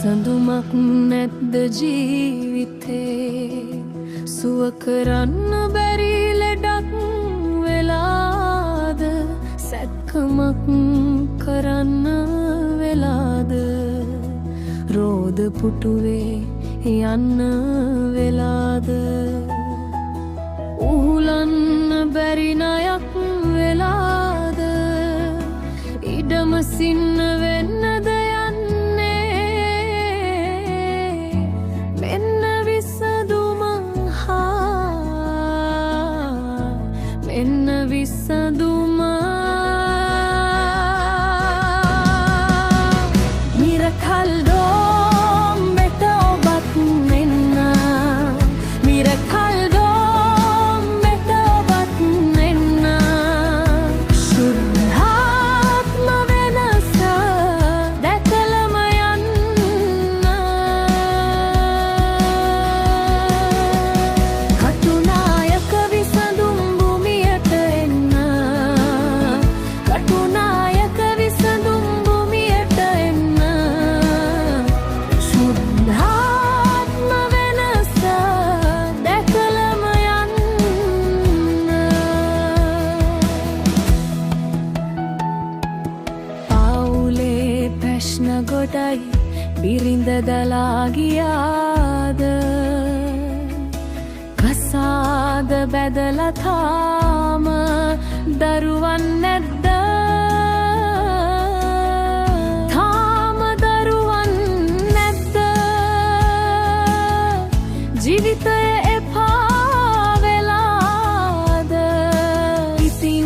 විසඳුමක් නැද්ද ජීවිතේ සුව කරන්න බැරි ලෙඩක් වෙලාද සැත්කමක් කරන්න වෙලාද රෝද පුටුවේ යන්න වෙලාද උහුලන්න බැරි ණයක් වෙලාද ඉඩම සින්න වෙන්නද විසඳුමා මිරකල්ඩෝම් වෙත ඔබත් මෙන්න මිරකල්ඩෝම් වෙත ඔබත් මෙන්න ශුද්ධාත්ම වෙනස දැකලම යන්න කටුනායක විසඳුම් ගොඩයි බිරිඳ දලා ගියාද කසාද බැදලා තාම දරුවන් නැද්ද තාම දරුවන් නැද්ද ජීවිතය එපා වෙලාද ඉතින්